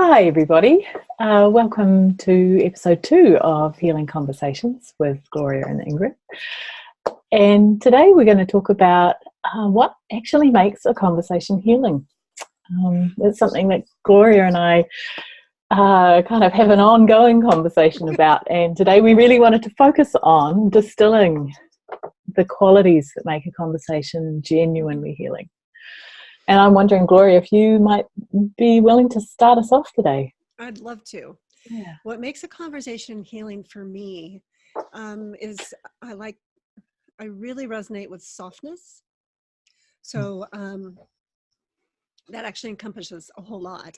Hi everybody, welcome to episode 2 of Healing Conversations with Gloria and Ingrid. And today we're going to talk about what actually makes a conversation healing. It's something that Gloria and I kind of have an ongoing conversation about, and today we really wanted to focus on distilling the qualities that make a conversation genuinely healing. And I'm wondering, Gloria, if you might be willing to start us off today. I'd love to. Yeah. What makes a conversation healing for me is I really resonate with softness. So that actually encompasses a whole lot.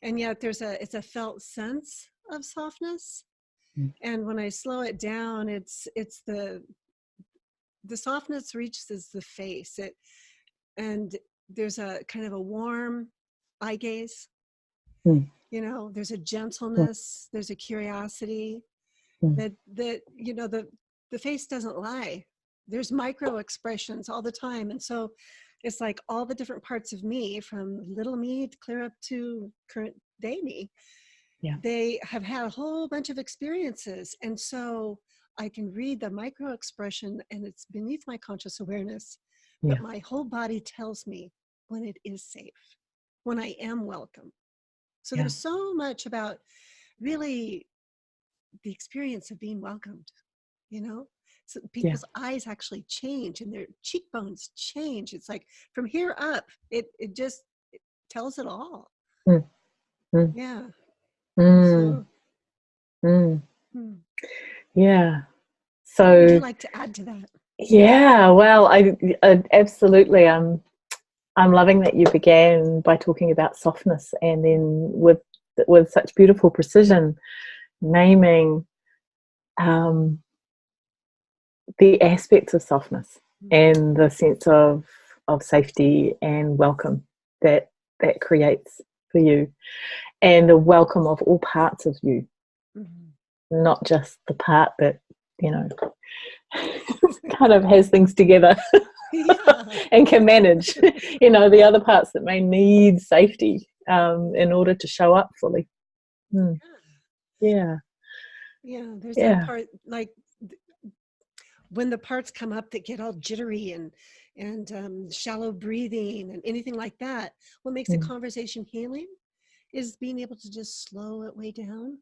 And yet it's a felt sense of softness. And when I slow it down, it's the softness reaches the face. And there's a kind of a warm eye gaze. You know, there's a gentleness, there's a curiosity that you know, the face doesn't lie. There's micro expressions all the time. And so it's like all the different parts of me, from little me clear up to current day me, they have had a whole bunch of experiences. And so I can read the micro expression and it's beneath my conscious awareness. But my whole body tells me when it is safe, when I am welcome. So there's so much about really the experience of being welcomed, you know? So people's eyes actually change and their cheekbones change. It's like from here up, it tells it all. Yeah. So, Yeah. So what would you like to add to that? Yeah, well, I absolutely. I'm loving that you began by talking about softness, and then with such beautiful precision, naming the aspects of softness and the sense of safety and welcome that creates for you, and the welcome of all parts of you, not just the part that, you know, kind of has things together and can manage, you know, the other parts that may need safety in order to show up fully. There's that part, like when the parts come up that get all jittery and shallow breathing and anything like that, what makes a conversation healing is being able to just slow it way down,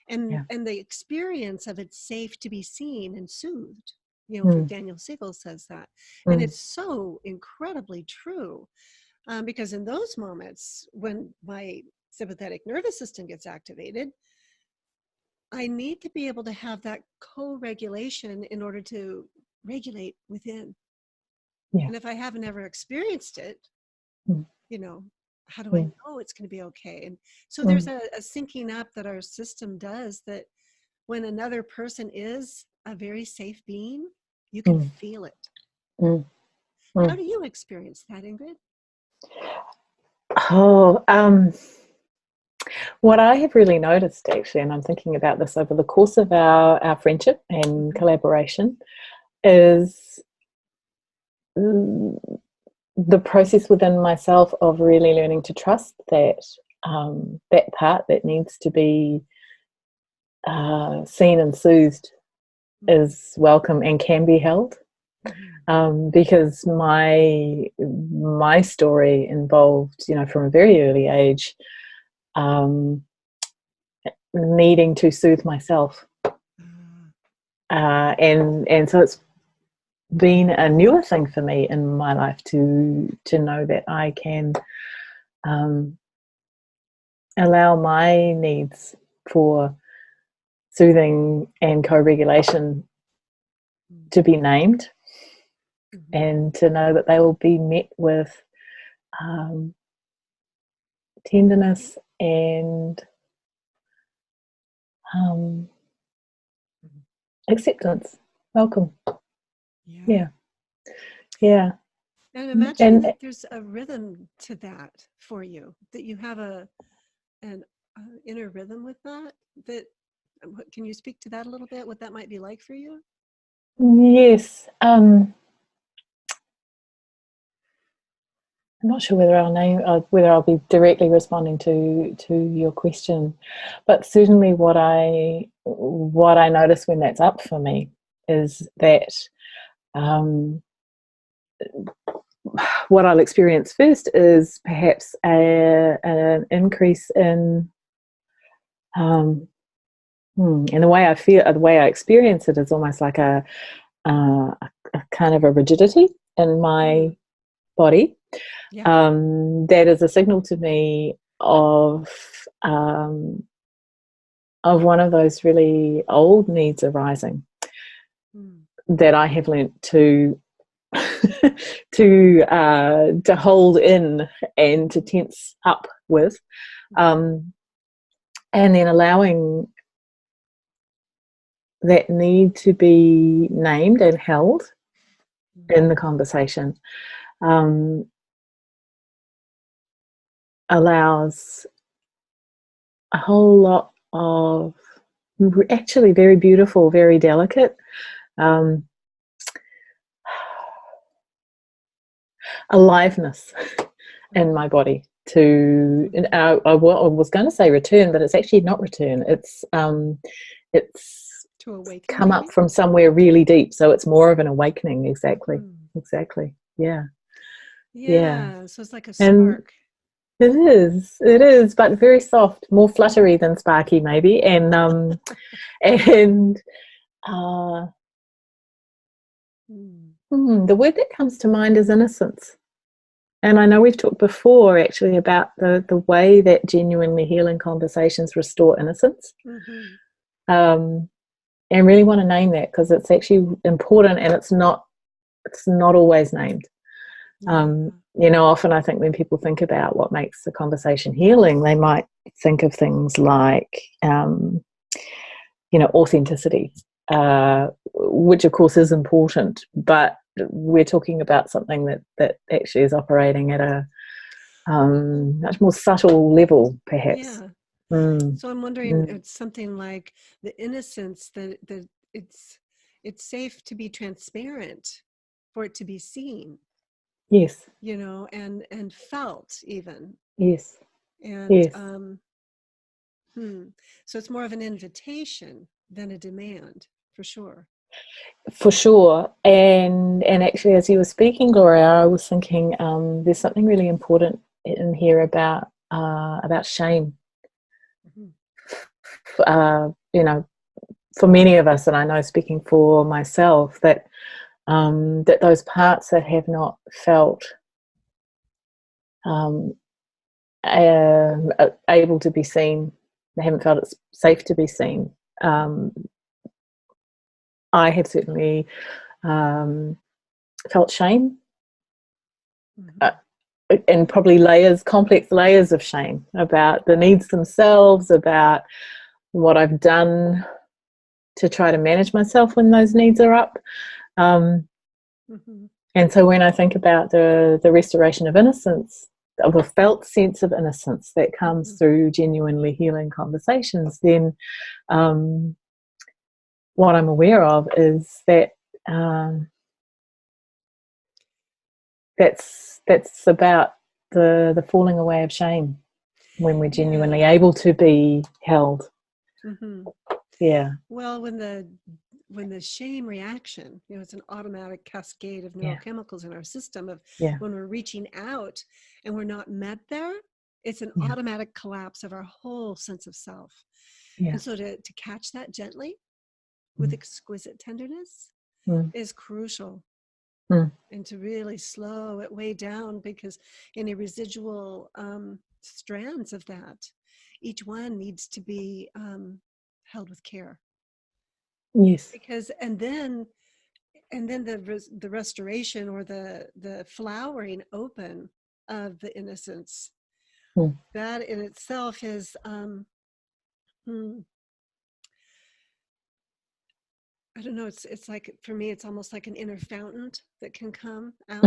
and the experience of it's safe to be seen and soothed. You know, Daniel Siegel says that, and it's so incredibly true, because in those moments when my sympathetic nervous system gets activated, I need to be able to have that co-regulation in order to regulate within. And if I haven't ever experienced it, you know, how do I know it's going to be okay? And so there's a syncing up that our system does, that when another person is a very safe being, you can feel it. How do you experience that, Ingrid? What I have really noticed, actually, and I'm thinking about this over the course of our friendship and collaboration, is the process within myself of really learning to trust that that part that needs to be seen and soothed is welcome and can be held. Because my story involved, you know, from a very early age, needing to soothe myself, and so it's been a newer thing for me in my life to know that I can allow my needs for soothing and co-regulation to be named, and to know that they will be met with tenderness and acceptance, welcome. And imagine that there's a rhythm to that for you, that you have an inner rhythm with that. Can you speak to that a little bit, what that might be like for you? Yes. I'm not sure whether whether I'll be directly responding to your question, but certainly what I notice when that's up for me is that um, what I'll experience first is perhaps an increase in and the way I feel, the way I experience it is almost like a kind of a rigidity in my body. Yeah. That is a signal to me of one of those really old needs arising that I have learnt to to hold in and to tense up with, and then allowing that need to be named and held in the conversation allows a whole lot of actually very beautiful, very delicate aliveness in my body to I was going to say return, but it's actually not return. It's To awaken, come maybe? up from somewhere really deep, so it's more of an awakening. Exactly. Yeah. So it's like a And spark. it is, but very soft, more fluttery than sparky maybe, and and the word that comes to mind is innocence. And I know we've talked before actually about the way that genuinely healing conversations restore innocence. And really want to name that because it's actually important, and it's not always named. Often I think when people think about what makes the conversation healing, they might think of things like authenticity, which of course is important, but we're talking about something that actually is operating at a much more subtle level, perhaps. So I'm wondering, it's something like the innocence that it's safe to be transparent, for it to be seen. Yes. And felt even. Yes. And yes. So it's more of an invitation than a demand, for sure. For sure. And actually, as you were speaking, Gloria, I was thinking there's something really important in here about shame. For many of us, and I know speaking for myself, that that those parts that have not felt able to be seen, they haven't felt it's safe to be seen. I have certainly felt shame, and probably complex layers of shame about the needs themselves, about what I've done to try to manage myself when those needs are up. And so when I think about the restoration of innocence, of a felt sense of innocence that comes through genuinely healing conversations, then what I'm aware of is that that's about the falling away of shame when we're genuinely able to be held. Well, when the shame reaction, it's an automatic cascade of neurochemicals in our system of when we're reaching out and we're not met there, it's an automatic collapse of our whole sense of self. And so to catch that gently with exquisite tenderness is crucial. And to really slow it way down, because any residual strands of that, each one needs to be held with care. Because and then the restoration, or the flowering open of the innocence, that in itself is I don't know, it's like, for me, it's almost like an inner fountain that can come out.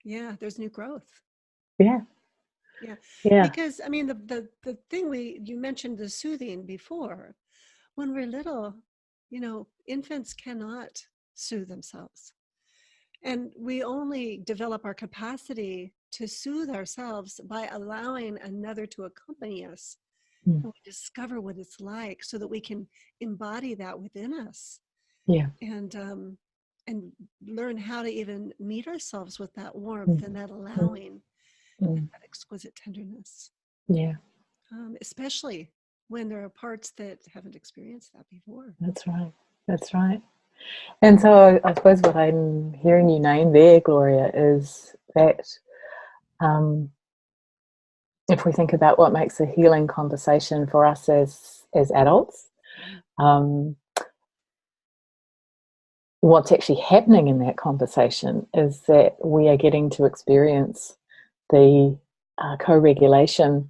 There's new growth. Because I mean, the thing you mentioned the soothing before. When we're little, infants cannot soothe themselves. And we only develop our capacity to soothe ourselves by allowing another to accompany us. Mm. And we discover what it's like so that we can embody that within us. Yeah. And learn how to even meet ourselves with that warmth and that allowing and that exquisite tenderness. Yeah. Especially when there are parts that haven't experienced that before. That's right. That's right. And so I suppose what I'm hearing you name there, Gloria, is that if we think about what makes a healing conversation for us as adults, what's actually happening in that conversation is that we are getting to experience the co-regulation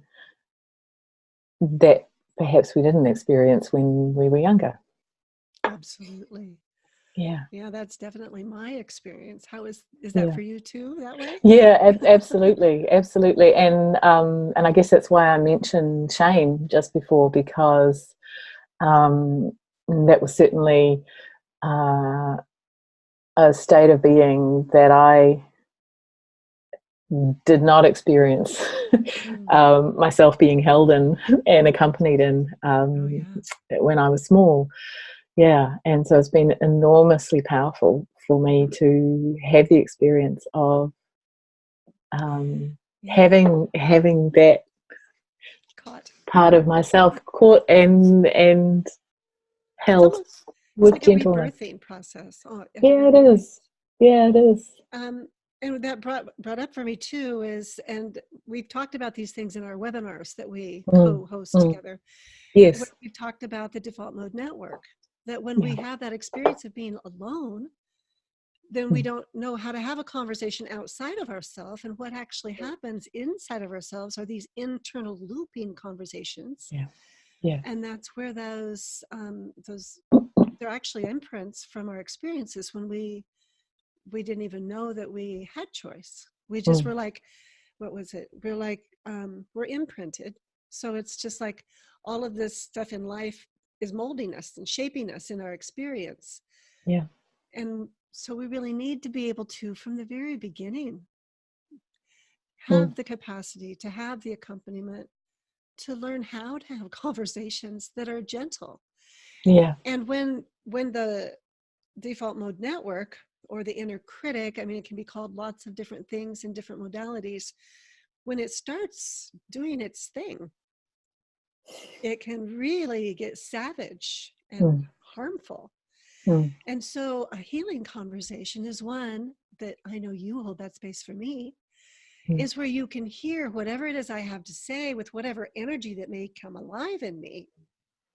that perhaps we didn't experience when we were younger. Absolutely. Yeah. Yeah, that's definitely my experience. How is that for you too, that way? Yeah, absolutely, absolutely. And I guess that's why I mentioned shame just before, because that was certainly a state of being that I did not experience myself being held in and accompanied in when I was small. Yeah, and so it's been enormously powerful for me to have the experience of having that Caught. part of myself caught and held It's with like a gentleness. rebirthing process. Yeah, it is. Yeah, it is. And that brought up for me too is, and we've talked about these things in our webinars that we co-host together. Yes. We've talked about the default mode network, that when we have that experience of being alone, then we don't know how to have a conversation outside of ourselves. And what actually happens inside of ourselves are these internal looping conversations. Yeah. Yeah. And that's where those they're actually imprints from our experiences when we didn't even know that we had choice. We just were like, what was it? We're like, we're imprinted. So it's just like all of this stuff in life is molding us and shaping us in our experience. Yeah. And so we really need to be able to, from the very beginning, have the capacity to have the accompaniment, to learn how to have conversations that are gentle. Yeah. And when the default mode network or the inner critic, I mean, it can be called lots of different things in different modalities, when it starts doing its thing, it can really get savage and harmful. And so a healing conversation is one that I know you hold that space for me, is where you can hear whatever it is I have to say with whatever energy that may come alive in me.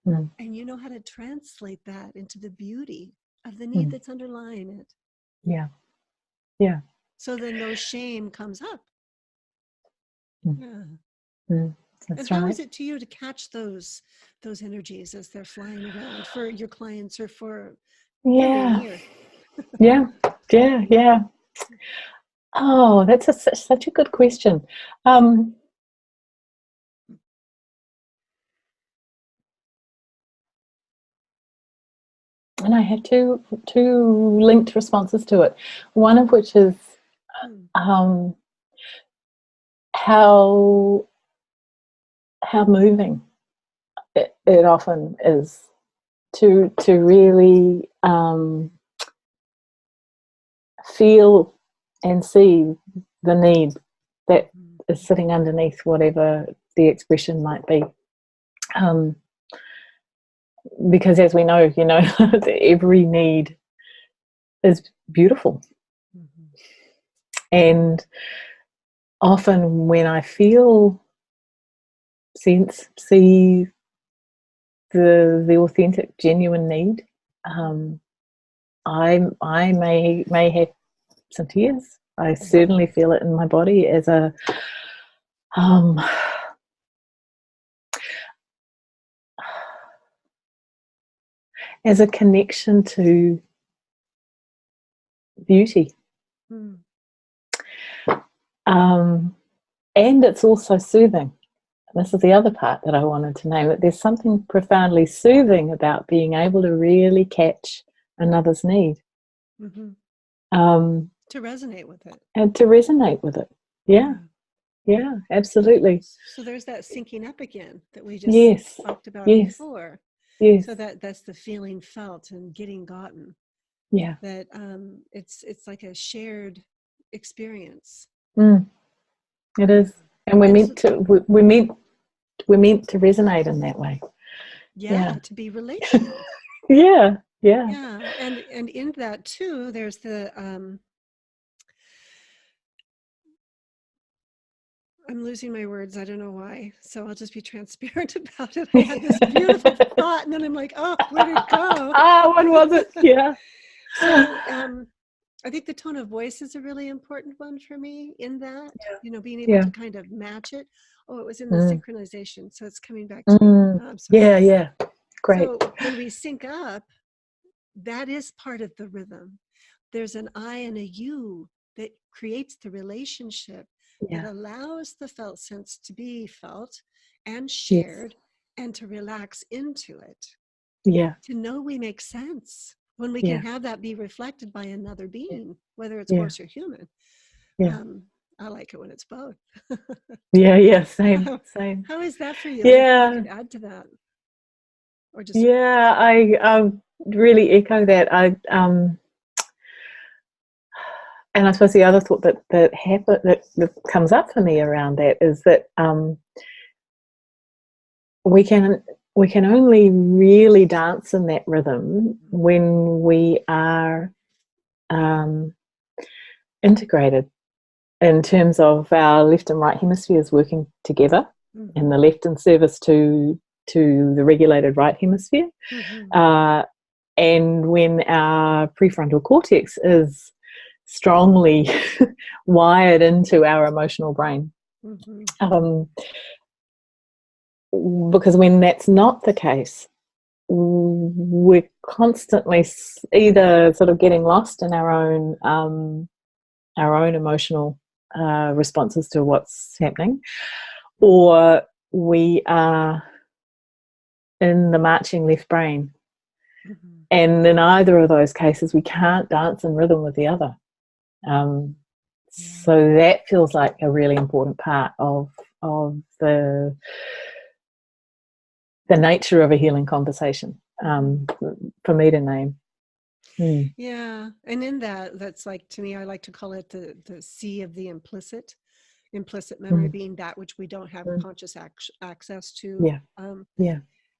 And you know how to translate that into the beauty of the need that's underlying it. Yeah. Yeah. So then no shame comes up. Yeah. That's And how right. is it to you to catch those energies as they're flying around for your clients or for Kimmy and here? Yeah. Oh, that's such a good question. And I have two linked responses to it. One of which is how moving it often is to really feel and see the need that is sitting underneath whatever the expression might be. Because as we know, every need is beautiful. And often when I feel, sense, see the authentic, genuine need, I may have some tears. I certainly feel it in my body as a connection to beauty. And it's also soothing. This is the other part that I wanted to name, that there's something profoundly soothing about being able to really catch another's need. To resonate with it. and to resonate with it. Yeah, yeah, absolutely. So there's that syncing up again that we just Yes, talked about yes, before. yes. So that's the feeling felt and getting gotten. Yeah. That it's like a shared experience. It is, and we're meant to. We're meant to resonate in that way. Yeah, to be relational. Yeah, yeah. Yeah, and in that too, there's the I'm losing my words. I don't know why. So I'll just be transparent about it. I had this beautiful thought, and then I'm like, oh, where'd it go? What was it? Yeah. So I think the tone of voice is a really important one for me in that, being able to kind of match it. Oh, it was in the synchronization. So it's coming back to me. I'm sorry. Yeah, yeah. Great. So when we sync up, that is part of the rhythm. There's an I and a you that creates the relationship that allows the felt sense to be felt and shared and to relax into it. Yeah. To know we make sense when we can have that be reflected by another being, whether it's horse or human. Yeah. I like it when it's both. Yeah, same. How is that for you? Yeah. You could add to that. Or just I really echo that. And I suppose the other thought that comes up for me around that is that we can only really dance in that rhythm when we are integrated in terms of our left and right hemispheres working together, and the left in service to the regulated right hemisphere, and when our prefrontal cortex is strongly wired into our emotional brain. Because when that's not the case, we're constantly either sort of getting lost in our own emotional responses to what's happening, or we are in the marching left brain. And in either of those cases, we can't dance in rhythm with the other. So that feels like a really important part of the nature of a healing conversation, for me to name. Yeah, and in that's like, to me, I like to call it the sea of the implicit memory, being that which we don't have conscious access to.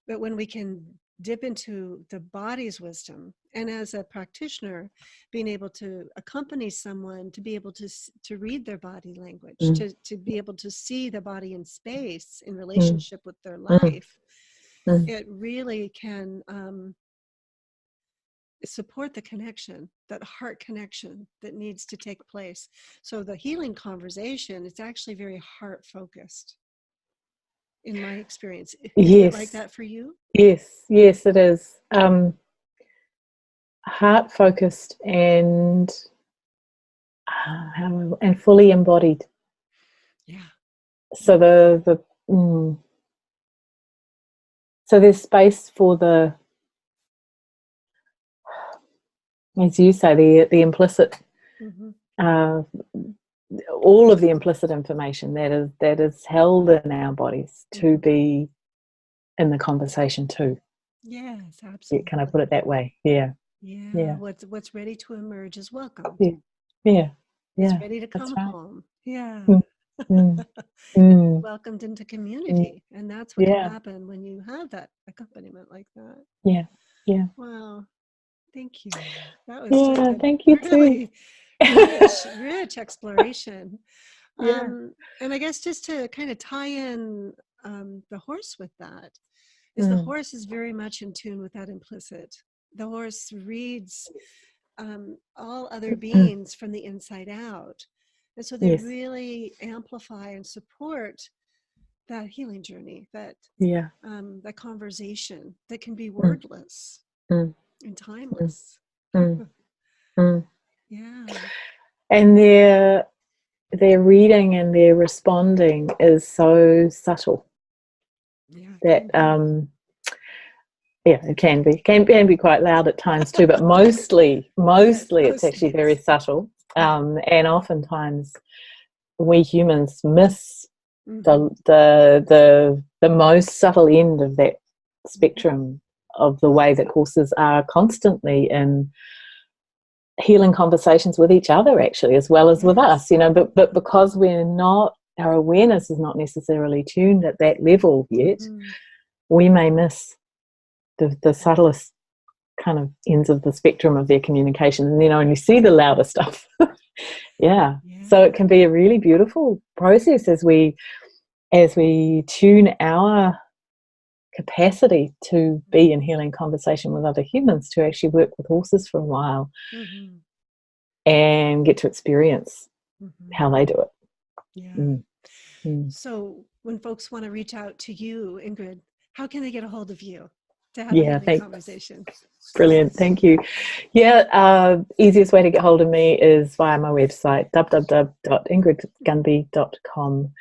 But when we can dip into the body's wisdom, and as a practitioner, being able to accompany someone to be able to read their body language, to be able to see the body in space in relationship with their life, it really can support the connection, that heart connection that needs to take place. So the healing conversation is actually very heart focused, in my experience. Is it like that for you? Yes, it is. Heart focused and fully embodied. Yeah. So so there's space for the, as you say, the implicit, all of the implicit information that is held in our bodies to be in the conversation too. Yes, absolutely. Can I put it that way? Yeah. What's ready to emerge is welcome. It's ready to come home. Welcomed into community, and that's what can happen when you have that accompaniment like that. Wow, thank you. That was just a thank you really rich exploration. And I guess just to kind of tie in the horse with that, is the horse is very much in tune with that implicit. The horse reads all other beings from the inside out. And so they really amplify and support that healing journey, that that conversation that can be wordless and timeless. And their reading and their responding is so subtle that it can be quite loud at times too, but mostly it's actually very subtle. And oftentimes we humans miss Mm-hmm. the most subtle end of that spectrum of the way that horses are constantly in healing conversations with each other, actually, as well as with us, you know, but because our awareness is not necessarily tuned at that level yet, we may miss the subtlest kind of ends of the spectrum of their communication, and then only see the louder stuff. Yeah. So it can be a really beautiful process as we tune our capacity to be in healing conversation with other humans, to actually work with horses for a while and get to experience how they do it. So when folks want to reach out to you, Ingrid, how can they get a hold of you to have a healing conversation? Brilliant, thank you. Easiest way to get hold of me is via my website, www.ingridgunby.com,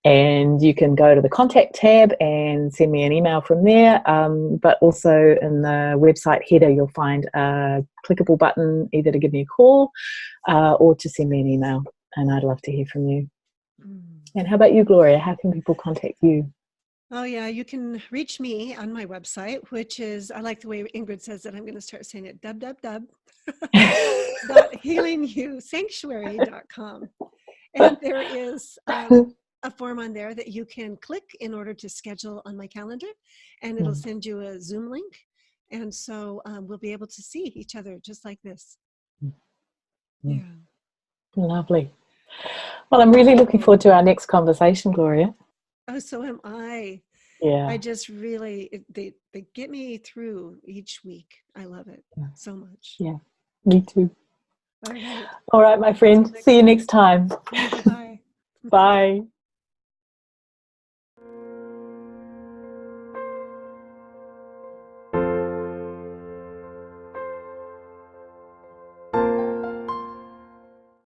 and you can go to the contact tab and send me an email from there, but also in the website header you'll find a clickable button either to give me a call or to send me an email, and I'd love to hear from you. And how about you, Gloria? How can people contact you? Oh, yeah, you can reach me on my website, which is, I like the way Ingrid says it, I'm going to start saying it, www.healingyousanctuary.com. And there is a form on there that you can click in order to schedule on my calendar, and it'll send you a Zoom link. And so we'll be able to see each other just like this. Yeah. Lovely. Well, I'm really looking forward to our next conversation, Gloria. Oh, so am I. Yeah. I just really, they get me through each week. I love it so much. Yeah, me too. All right. All right, my friend. See you next time. Bye-bye. Bye.